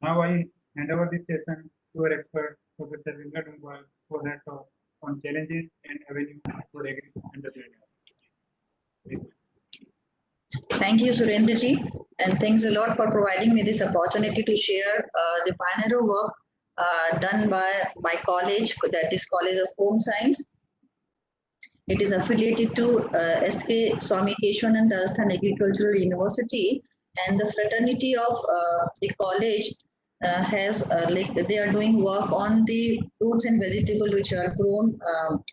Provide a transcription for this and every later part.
Now I hand over this session to our expert, Professor Ringa Dungwal, for her talk on challenges and avenues for agri entrepreneurs. Thank you, Surendraji, and thanks a lot for providing me this opportunity to share the pioneer work done by my college, that is College of Home Science. It is affiliated to SK Swami Keshwanand Rajasthan Agricultural University, and the fraternity of the college has like they are doing work on the fruits and vegetables which are grown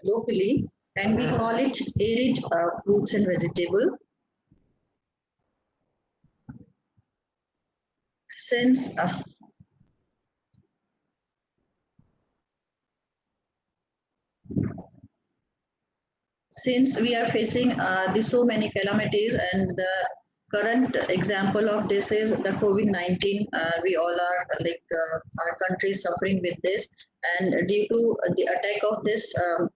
locally, and we call it arid fruits and vegetable. Since since we are facing so many calamities, and the current example of this is the COVID-19. We all are our country is suffering with this, and due to the attack of this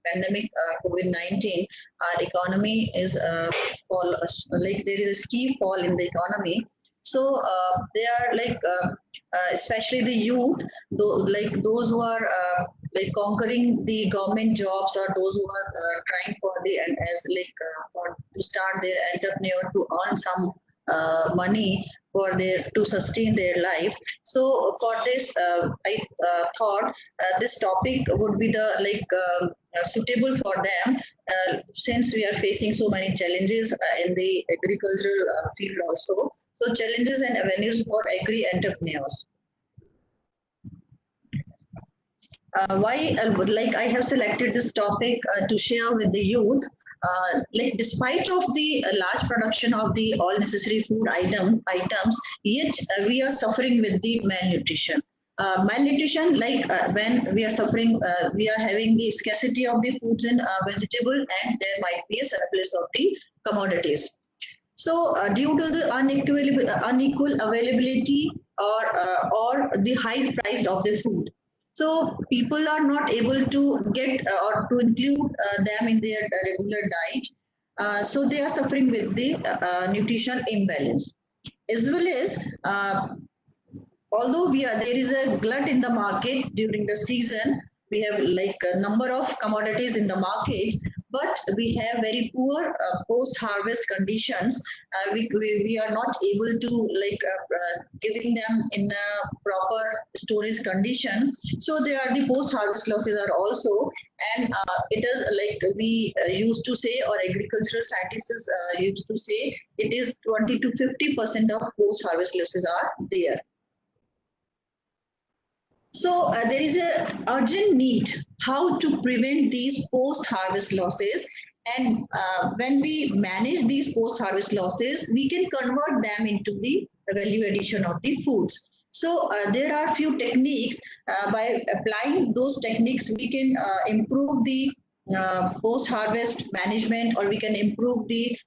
pandemic COVID-19, our economy is fall like there is a steep fall in the economy. So they are especially the youth, like those who are like conquering the government jobs, or those who are trying for the and as for to start their entrepreneur to earn some money for their to sustain their life. So for this I thought this topic would be the suitable for them, since we are facing so many challenges in the agricultural field also. So challenges and avenues for agri entrepreneurs. Why like I have selected this topic to share with the youth. Like despite of the large production of the all necessary food items, yet we are suffering with the malnutrition. Malnutrition, when we are suffering, we are having the scarcity of the foods and vegetable, and there might be a surplus of the commodities. So, due to the unequal availability or the high price of the food, so people are not able to get or to include them in their regular diet. So they are suffering with the nutritional imbalance, as well as although there is a glut in the market during the season. We have like a number of commodities in the market, but we have very poor post harvest conditions. We are not able to giving them in a proper storage condition, so there are the post harvest losses are also. And it is like we used to say, or agricultural scientists used to say, it is 20 to 50% of post harvest losses are there. So there is a urgent need how to prevent these post-harvest losses. And when we manage these post-harvest losses, we can convert them into the value addition of the foods. So there are few techniques. By applying those techniques, we can improve the post-harvest management, or we can improve the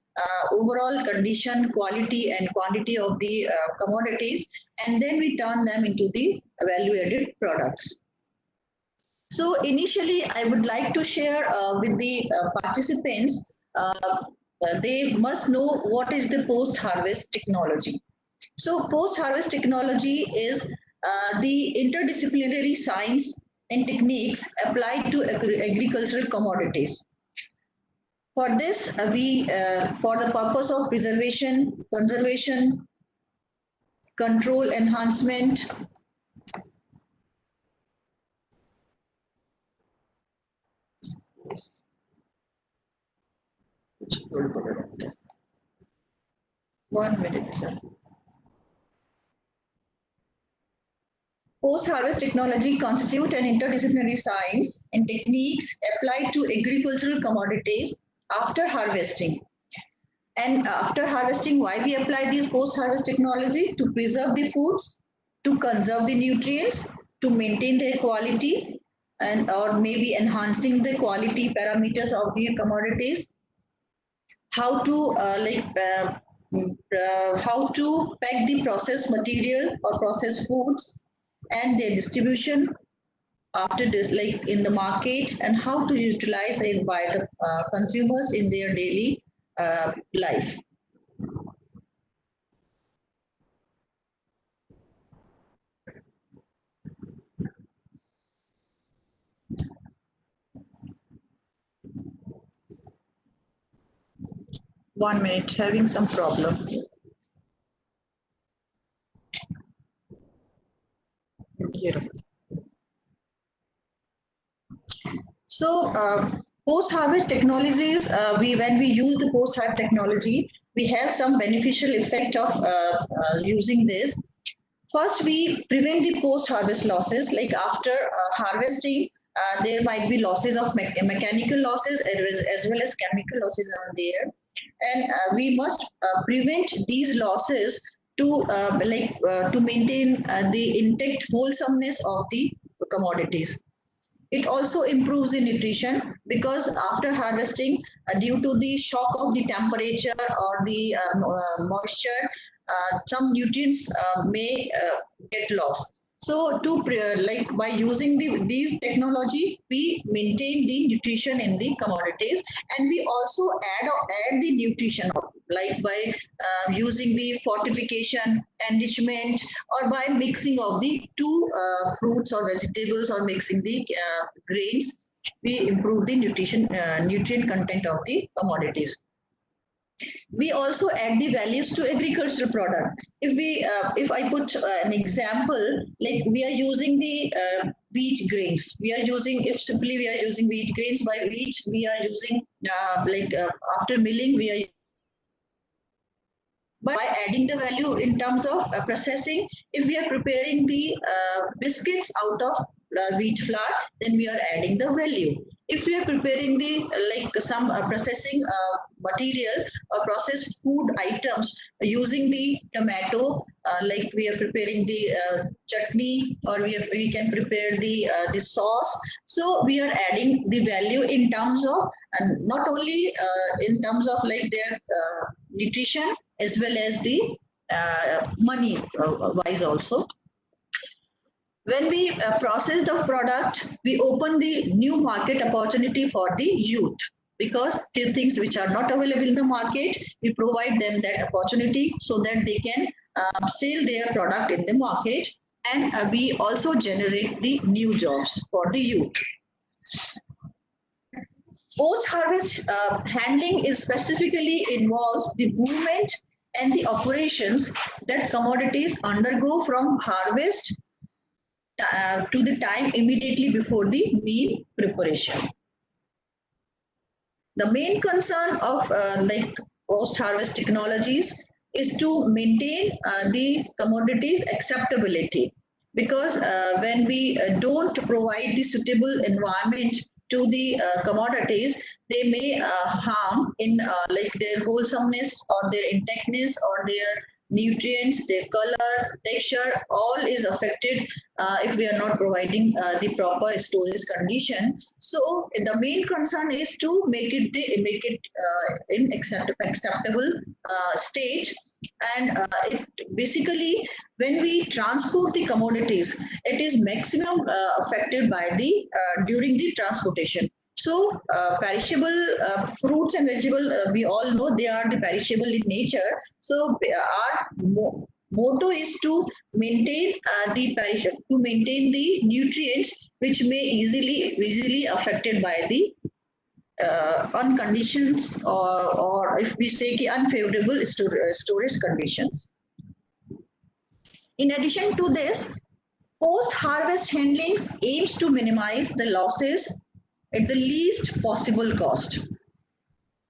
overall condition, quality, and quantity of the commodities, and then we turn them into the value-added products. So initially, I would like to share with the participants, they must know what is the post-harvest technology. So post-harvest technology is the interdisciplinary science and techniques applied to agricultural commodities. For this, for the purpose of preservation, conservation, control, enhancement, one minute, sir. Post-harvest technology constitute an interdisciplinary science and techniques applied to agricultural commodities after harvesting. And after harvesting, why we apply these post-harvest technology? To preserve the foods, to conserve the nutrients, to maintain their quality, and or maybe enhancing the quality parameters of the commodities. How to how to pack the processed material or processed foods, and their distribution after this, like in the market, and how to utilize it by the consumers in their daily life. 1 minute, having some problem. Zero. So post-harvest technologies, when we use the post-harvest technology, we have some beneficial effect of using this. First, we prevent the post-harvest losses. Like after harvesting, there might be losses of mechanical losses as well as chemical losses are there, and we must prevent these losses to maintain the intact wholesomeness of the commodities. It also improves the nutrition because after harvesting, due to the shock of the temperature or the moisture, some nutrients may get lost. So, by using these technology, we maintain the nutrition in the commodities, and we also add the nutrition like by using the fortification, enrichment, or by mixing of the two fruits or vegetables or mixing the grains, we improve the nutrient content of the commodities. We also add the values to agricultural product. If I put an example, like we are using the wheat grains, if simply we are using wheat grains, by wheat we are using after milling we are, by adding the value in terms of processing. If we are preparing the biscuits out of wheat flour, then we are adding the value. If we are preparing the some processing material or processed food items using the tomato, like we are preparing the chutney, or we can prepare the sauce. So we are adding the value in terms of, and not only in terms of like their nutrition, as well as the money wise also. When we process the product, we open the new market opportunity for the youth, because few things which are not available in the market, we provide them that opportunity so that they can sell their product in the market, and we also generate the new jobs for the youth. Post-harvest handling is specifically involves the movement and the operations that commodities undergo from harvest to the time immediately before the meal preparation. The main concern of post-harvest technologies is to maintain the commodities acceptability, because when we don't provide the suitable environment to the commodities, they may harm in their wholesomeness or their intactness or their nutrients, their color, texture, all is affected if we are not providing the proper storage condition. So the main concern is to make it in acceptable state. And basically, when we transport the commodities, it is maximum affected by the during the transportation. So perishable fruits and vegetables, we all know they are the perishable in nature. So our motto is to maintain the nutrients which may easily affected by the on conditions, or if we say unfavorable storage conditions. In addition to this, post-harvest handling aims to minimize the losses at the least possible cost.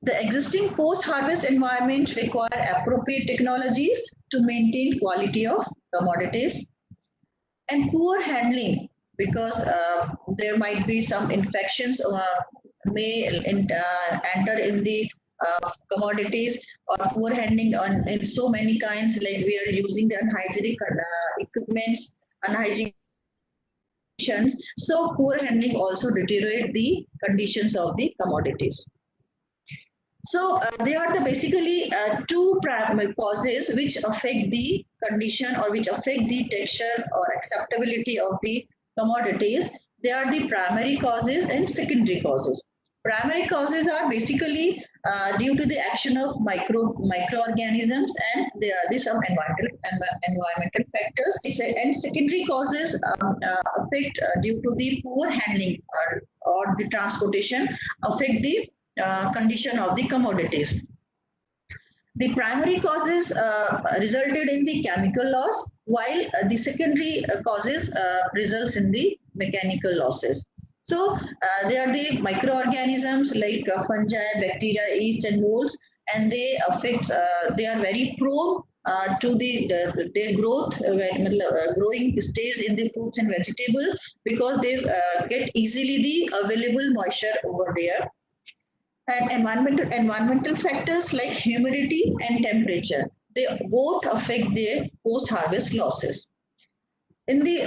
The existing post-harvest environment require appropriate technologies to maintain quality of commodities, and poor handling, because there might be some infections may enter in the commodities, or poor handling in so many kinds, like we are using the unhygienic equipments, unhygienic. So poor handling also deteriorate the conditions of the commodities. So they are basically two primary causes which affect the condition or which affect the texture or acceptability of the commodities. They are the primary causes and secondary causes. Primary causes are basically due to the action of microorganisms, and there are some environmental factors. And secondary causes affect due to the poor handling or the transportation, affect the condition of the commodities. The primary causes resulted in the chemical loss, while the secondary causes results in the mechanical losses. So they are the microorganisms like fungi, bacteria, yeast, and molds, and they affect. They are very prone to their growth when growing stays in the fruits and vegetable, because they get easily the available moisture over there. And environmental factors like humidity and temperature, they both affect their post harvest losses. In the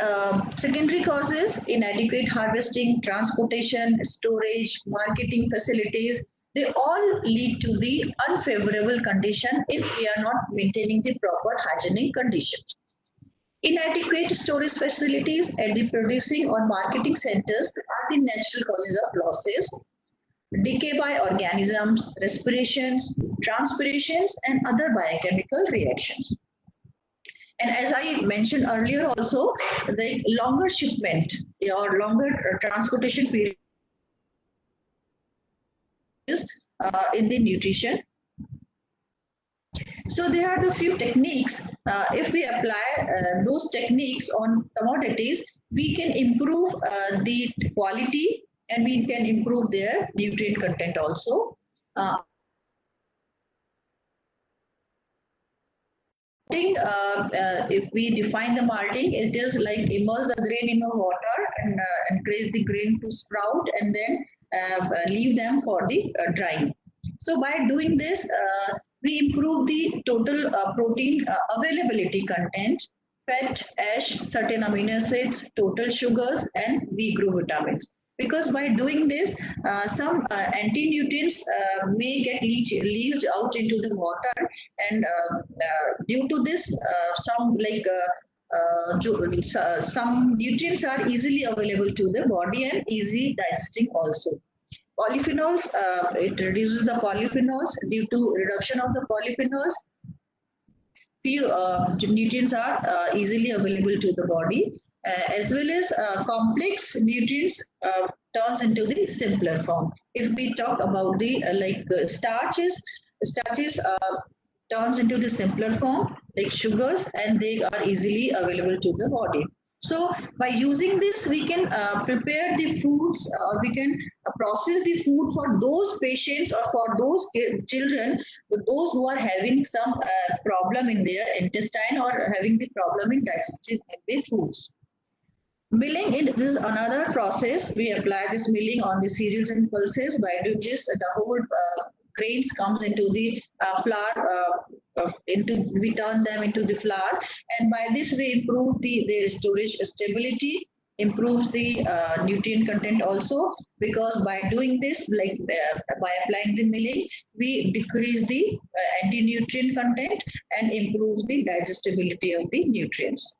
secondary causes, inadequate harvesting, transportation, storage, marketing facilities, they all lead to the unfavorable condition if we are not maintaining the proper hygienic conditions. Inadequate storage facilities at the producing or marketing centers are the natural causes of losses. Decay by organisms, respirations, transpirations, and other biochemical reactions. And as I mentioned earlier also, the longer shipment or longer transportation period is in the nutrition. So there are the few techniques. If we apply those techniques on commodities, we can improve the quality and we can improve their nutrient content also. If we define the malting, it is like immerse the grain in water and encourage the grain to sprout and then leave them for the drying. So by doing this, we improve the total protein availability content, fat, ash, certain amino acids, total sugars, and B group vitamins. Because by doing this, some anti-nutrients may get leached out into the water, and due to this, some nutrients are easily available to the body and easy digesting also. Polyphenols, it reduces the polyphenols. Due to reduction of the polyphenols, few nutrients are easily available to the body, as well as complex nutrients turns into the simpler form. If we talk about the starches turns into the simpler form like sugars, and they are easily available to the body. So by using this, we can prepare the foods, or we can process the food for those patients or for those children, those who are having some problem in their intestine or having the problem in digesting the foods. Milling is another process. We apply this milling on the cereals and pulses. By doing this, the whole grains comes into the flour. We turn them into the flour, and by this we improve their storage stability, improves the nutrient content also. Because by doing this, by applying the milling, we decrease the anti-nutrient content and improves the digestibility of the nutrients.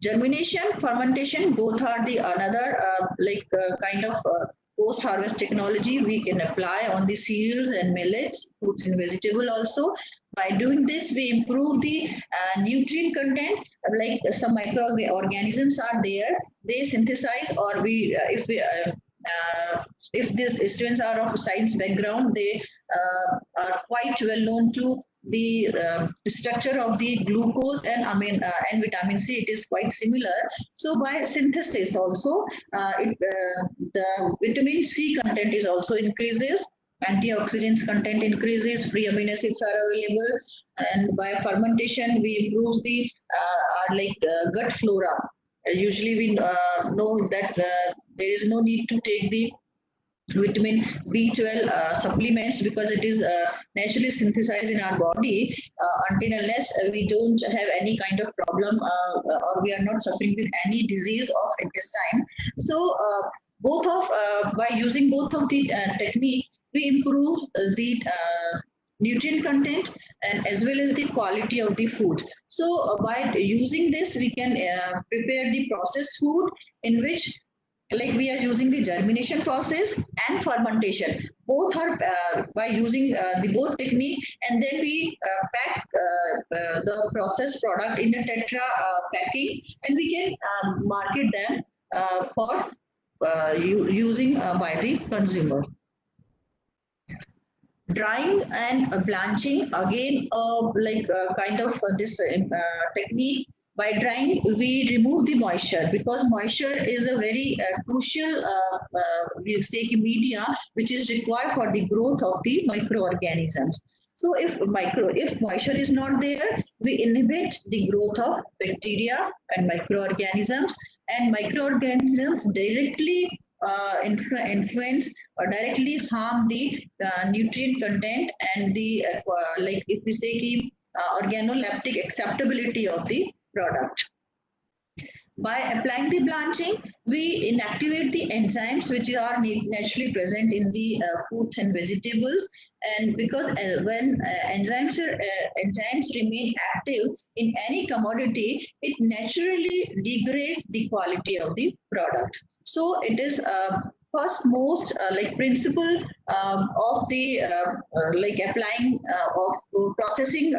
Germination, fermentation, both are the another kind of post-harvest technology we can apply on the cereals and millets, fruits and vegetable also. By doing this, we improve the nutrient content. Like some microorganisms are there, they synthesize, or if these students are of science background, they are quite well known to the structure of the glucose and vitamin C. It is quite similar. So by synthesis also, the vitamin C content is also increases, antioxidants content increases, free amino acids are available, and by fermentation we improve the gut flora. Usually we know that there is no need to take the vitamin B12 supplements, because it is naturally synthesized in our body, until unless we don't have any kind of problem, or we are not suffering with any disease of intestine. So by using both of the technique, we improve the nutrient content and as well as the quality of the food. So by using this, we can prepare the processed food, in which like we are using the germination process and fermentation. Both are by using the both technique, and then we pack the processed product in a tetra packing, and we can market them for using by the consumer. Drying and blanching, again, kind of this technique. By drying, we remove the moisture because moisture is a very crucial, we say, media which is required for the growth of the microorganisms. So if moisture is not there, we inhibit the growth of bacteria and microorganisms, and microorganisms directly influence or directly harm the nutrient content and the like if we say the organoleptic acceptability of the product. By applying the blanching, we inactivate the enzymes which are naturally present in the fruits and vegetables. And because when enzymes remain active in any commodity, it naturally degrades the quality of the product. So it is first most like principle of the like applying of processing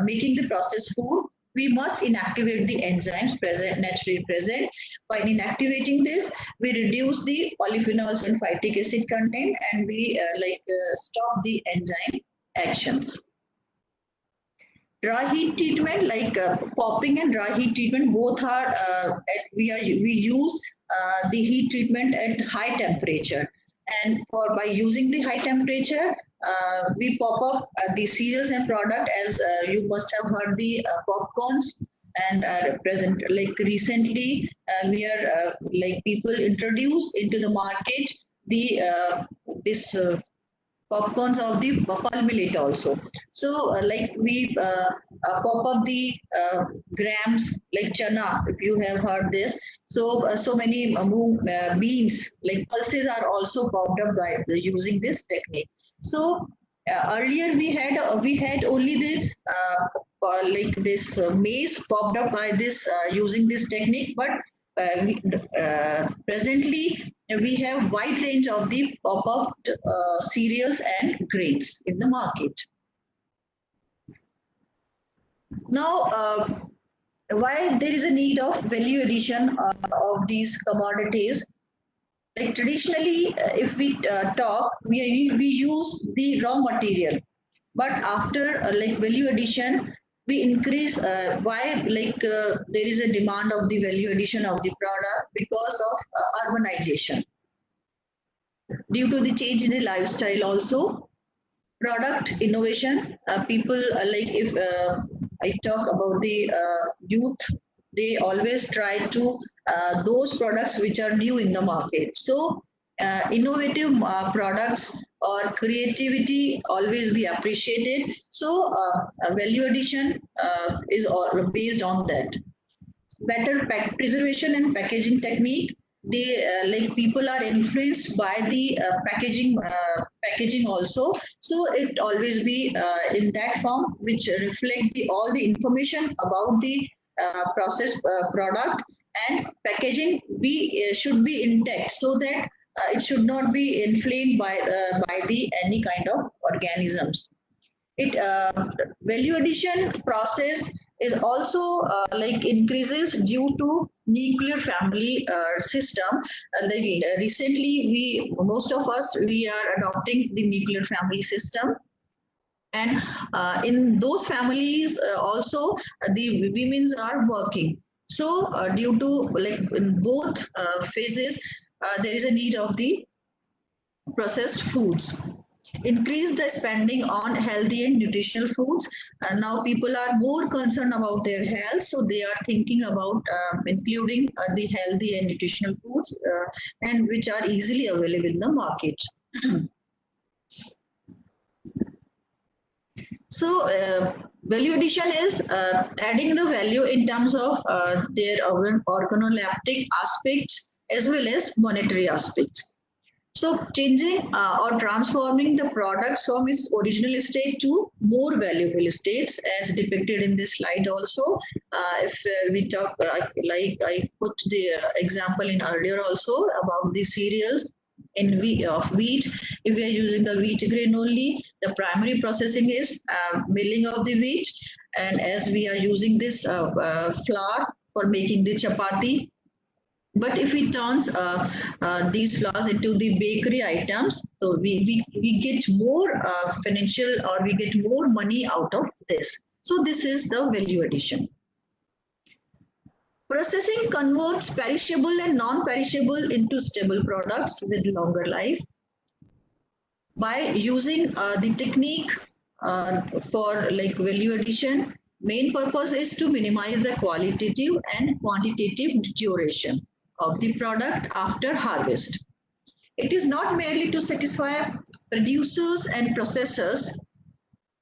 making the processed food. We must inactivate the enzymes present naturally present. By inactivating this, we reduce the polyphenols and phytic acid content, and we stop the enzyme actions. Dry heat treatment, like popping and dry heat treatment, both are we use the heat treatment at high temperature. And by using the high temperature, we pop up the cereals and product, as you must have heard the popcorns. And present like recently, we are like people introduce into the market the this popcorns of the palmilate also. So like we pop up the grams like chana, if you have heard this. So so many beans like pulses are also popped up by using this technique. So earlier we had only the like this maize popped up by this using this technique, but presently we have wide range of the pop-up cereals and grains in the market. Now, why there is a need of value addition of these commodities? Like traditionally, if we talk, we use the raw material, but after like value addition, we increase why there is a demand of the value addition of the product because of urbanization, due to the change in the lifestyle also. Product innovation, people like if I talk about the youth, they always try to those products which are new in the market. So innovative products or creativity always be appreciated. So value addition is all based on that. Better preservation and packaging technique, they like people are influenced by the packaging also. So it always be in that form which reflect all the information about the processed product. And packaging should be intact, so that it should not be inflamed by the any kind of organisms. It value addition process is also like increases due to nuclear family system. Recently, we most of us we are adopting the nuclear family system, and in those families also the women's are working. So due to like in both phases, there is a need of the processed foods. Increase the spending on healthy and nutritional foods. And now people are more concerned about their health, so they are thinking about including the healthy and nutritional foods, and which are easily available in the market. So value addition is adding the value in terms of their organoleptic aspects as well as monetary aspects. So changing or transforming the products from its original state to more valuable states, as depicted in this slide also. If we talk, like I put the example in earlier also about the cereals in wheat. If we are using the wheat grain only, the primary processing is milling of the wheat. And as we are using this flour for making the chapati, But if we turn these flowers into the bakery items, so we get more financial, or we get more money out of this. So this is the value addition. Processing converts perishable and non-perishable into stable products with longer life. By using the technique for like value addition, main purpose is to minimize the qualitative and quantitative deterioration of the product after harvest. It is not merely to satisfy producers and processors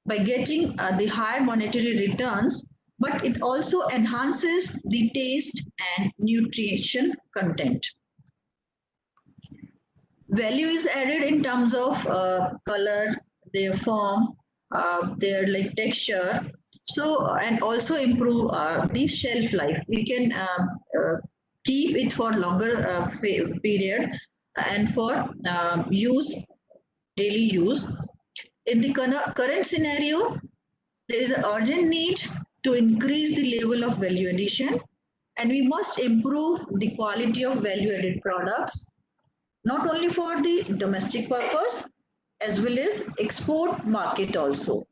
by getting the higher monetary returns, but it also enhances the taste and nutrition content. Value is added in terms of color, their form, their like texture. So and also improve the shelf life. We can keep it for longer period and for use, daily use. In the current scenario, there is an urgent need to increase the level of value addition, and we must improve the quality of value added products, not only for the domestic purpose as well as export market also.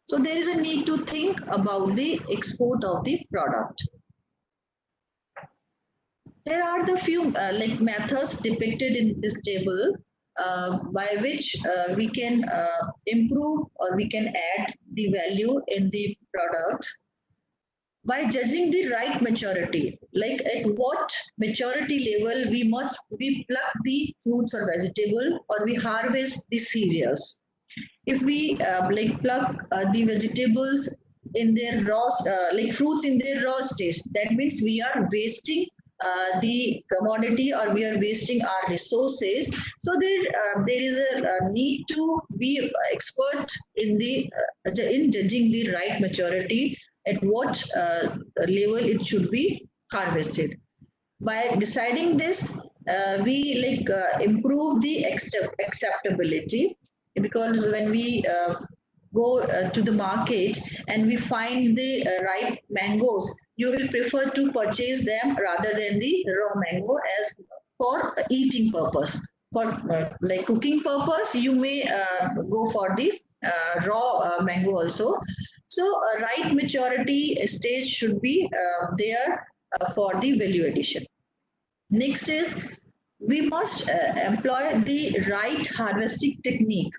So there is a need to think about the export of the product. Here are the few like methods depicted in this table by which we can improve or we can add the value in the products by judging the right maturity, like at what maturity level we pluck the fruits or vegetable, or we harvest the cereals. If we like pluck the vegetables in their raw, like fruits in their raw stage, that means we are wasting the commodity, or we are wasting our resources. So there is a need to be expert in the in judging the right maturity, at what level it should be harvested. By deciding this, we like improve the acceptability, because when we go to the market and we find the ripe mangoes, you will prefer to purchase them rather than the raw mango, as for eating purpose. For like cooking purpose, you may go for the raw mango also. So a right maturity stage should be there for the value addition. Next is, we must employ the right harvesting technique.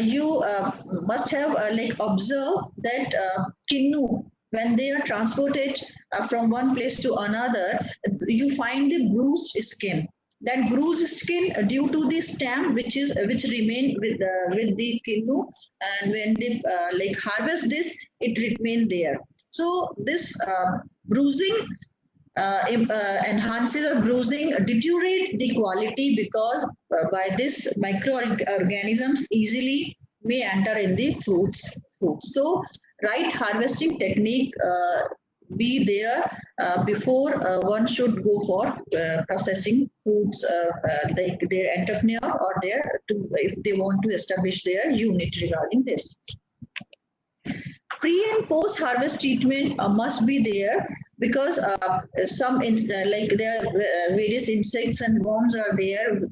You must have like observe that kinnu, when they are transported from one place to another, you find the bruised skin. That bruised skin due to the stem which remain with the kinnu, and when they like harvest this, it remain there. So this bruising enhances or bruising deteriorate the quality, because by this microorganisms easily may enter in the fruits. So right harvesting technique be there before one should go for processing foods, like their entrepreneur or their to, if they want to establish their unit regarding this. Pre and post harvest treatment must be there, because like there are various insects and worms are there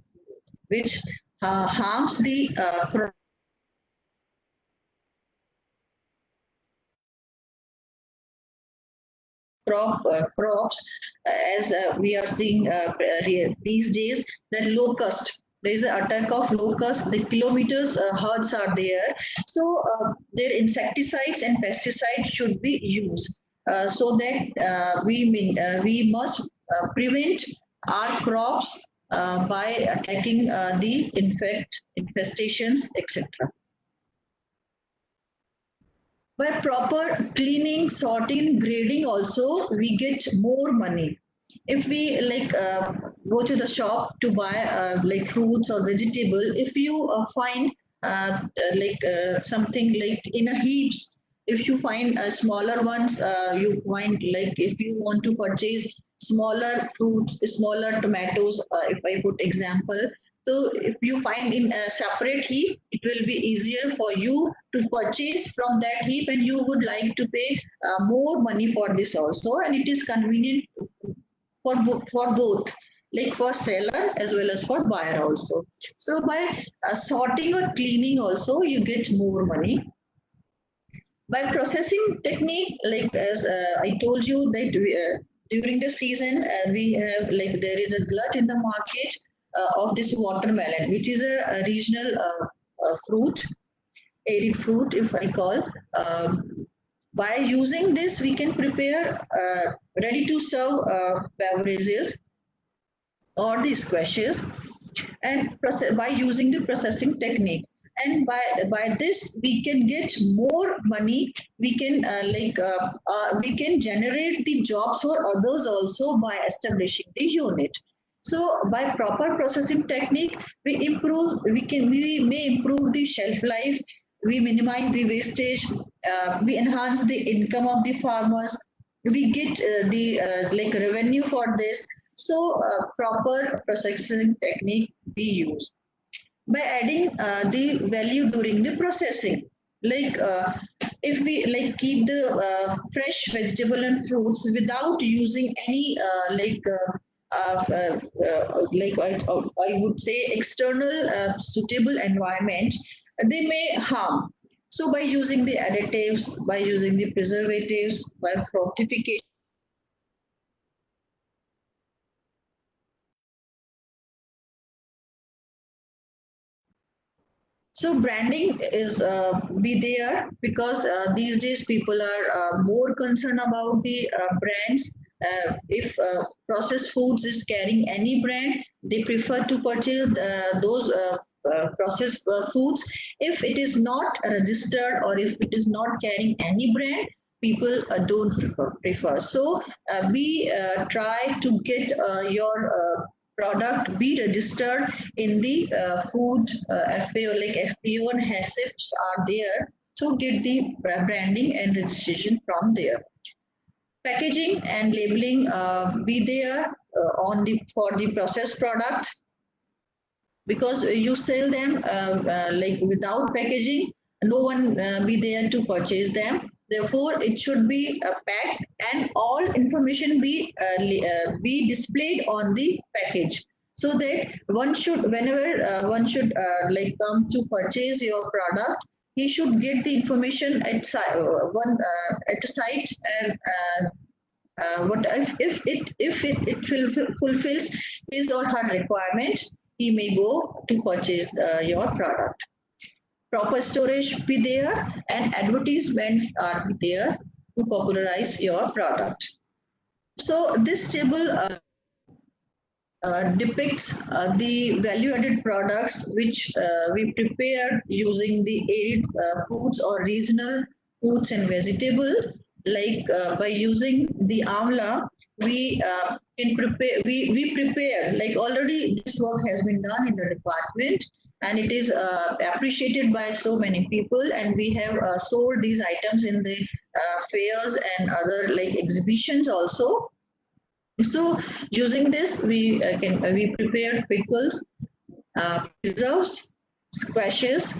which harms the crops, as we are seeing these days, that locust, there is an attack of locust, the kilometers herds are there. So their insecticides and pesticides should be used, so that we must prevent our crops by attacking the infestations, etc. By proper cleaning, sorting, grading also, we get more money. If we like go to the shop to buy like fruits or vegetable, if you find like something like in a heaps, if you find smaller ones, you find like if you want to purchase smaller fruits, smaller tomatoes, if I put example, so if you find in a separate heap, it will be easier for you to purchase from that heap, and you would like to pay more money for this also, and it is convenient for both, like for seller as well as for buyer also. So by sorting or cleaning also, you get more money. By processing technique, like as I told you that during the season we have, like, there is a glut in the market of this watermelon, which is a regional fruit, arid fruit, if I call. By using this, we can prepare ready to serve beverages or the squashes, and process by using the processing technique. And by this we can get more money. We can we can generate the jobs for others also by establishing the unit. So by proper processing technique, we may improve the shelf life, we minimize the wastage, we enhance the income of the farmers, we get the like revenue for this. So proper processing technique we use by adding the value during the processing. Like if we like keep the fresh vegetable and fruits without using any I would say external suitable environment, they may harm. So by using the additives, by using the preservatives, by fortification. So branding is be there because these days people are more concerned about the brands. If processed foods is carrying any brand, they prefer to purchase those processed foods. If it is not registered or if it is not carrying any brand, people don't prefer. So we try to get your product be registered in the food FAO, like FPO and HACCPs are there. So get the branding and registration from there. Packaging and labeling be there on the for the processed products, because you sell them like without packaging, no one be there to purchase them. Therefore it should be packed and all information be displayed on the package, so that one should, whenever one should like come to purchase your product, he should get the information at one at a site. And what if it fulfills his or her requirement, he may go to purchase your product. Proper storage be there and advertisement are there to popularize your product. So this table depicts the value-added products which we prepare using the arid foods or regional fruits and vegetable. Like by using the amla, we can prepare. We prepare, like already this work has been done in the department, and it is appreciated by so many people. And we have sold these items in the fairs and other like exhibitions also. So using this, we prepare pickles, preserves, squashes,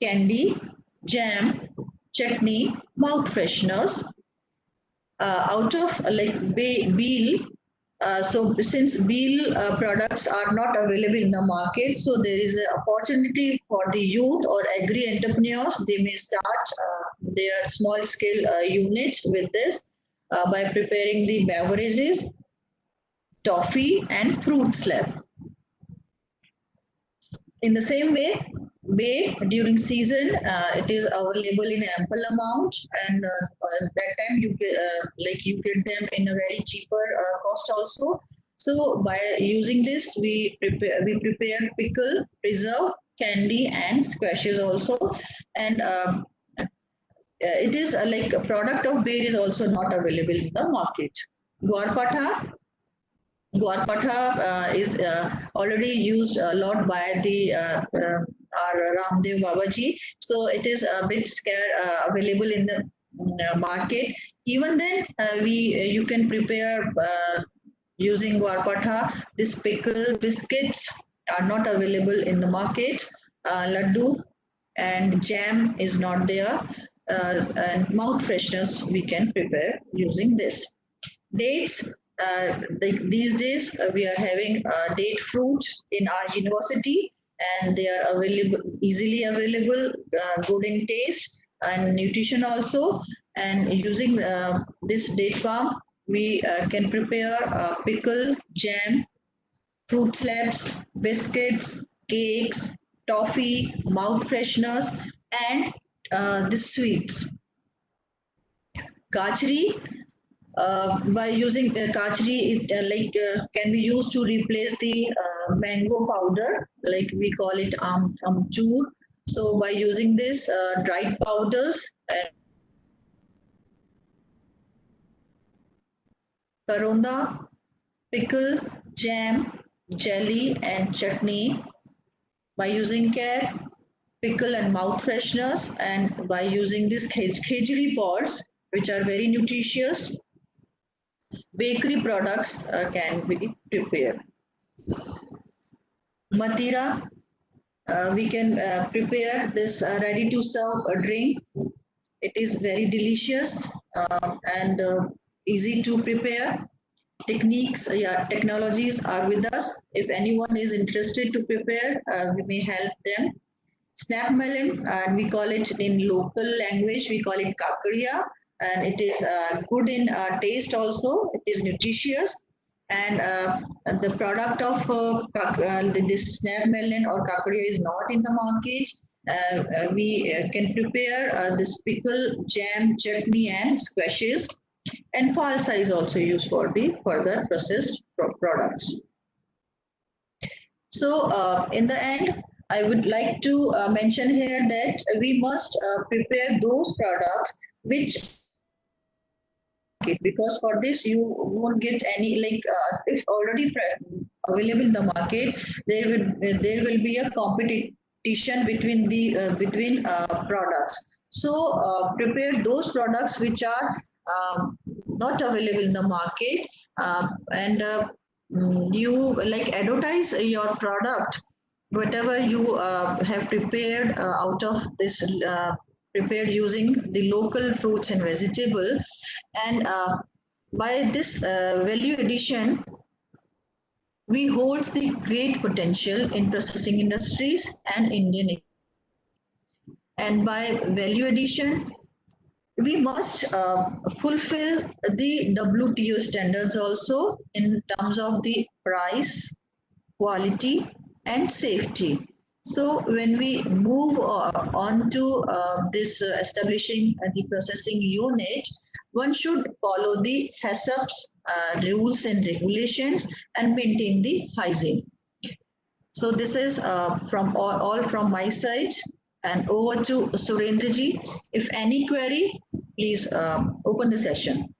candy, jam, chutney, mouth fresheners. Out of Beal, so since Beal products are not available in the market, so there is an opportunity for the youth or agri entrepreneurs. They may start their small scale units with this by preparing the beverages, toffee and fruit slab. In the same way, bay during season, it is available in ample amount, and that time you get you get them in a very cheaper cost also. So by using this, we prepare pickle, preserve, candy and squashes also. And it is like a product of bay is also not available in the market. Guarpatha, is already used a lot by the our Ramdev Babaji. So it is a bit available in the market. Even then, you can prepare using Guarpatha. This pickle biscuits are not available in the market. Laddu and jam is not there. And mouth freshness we can prepare using this. Dates, like these days we are having date fruits in our university, and they are available, easily available, good in taste and nutrition also. And using this date palm, we can prepare pickle, jam, fruit slabs, biscuits, cakes, toffee, mouth fresheners, and the sweets. Kachri, by using kachri, it can be used to replace the mango powder, like we call it amchur. So by using this dried powders and karonda, pickle, jam, jelly, and chutney, by using care, pickle and mouth fresheners, and by using these khejri pods, which are very nutritious, bakery products can be prepared. Matira, we can prepare this ready to serve drink. It is very delicious and easy to prepare. Techniques, yeah, technologies are with us. If anyone is interested to prepare, we may help them. Snap melon, and we call it in local language, we call it kakadiya, and it is good in taste also. It is nutritious, and the product of this snap melon or kakadiya is not in the market. We can prepare this pickle, jam, chutney, and squashes, and falsa is also used for the further processed products. So, in the end, I would like to mention here that we must prepare those products which, because for this you won't get any, like if already available in the market, there will be a competition between the products. So prepare those products which are not available in the market, and you like advertise your product, whatever you have prepared out of this, prepared using the local fruits and vegetable. And by this value addition, we hold the great potential in processing industries and Indian. And by value addition, we must fulfill the WTO standards also in terms of the price, quality, and safety. So when we move on to this establishing the processing unit, one should follow the HACCP's rules and regulations and maintain the hygiene. So this is from all from my side, and over to Surendraji. If any query, please open the session.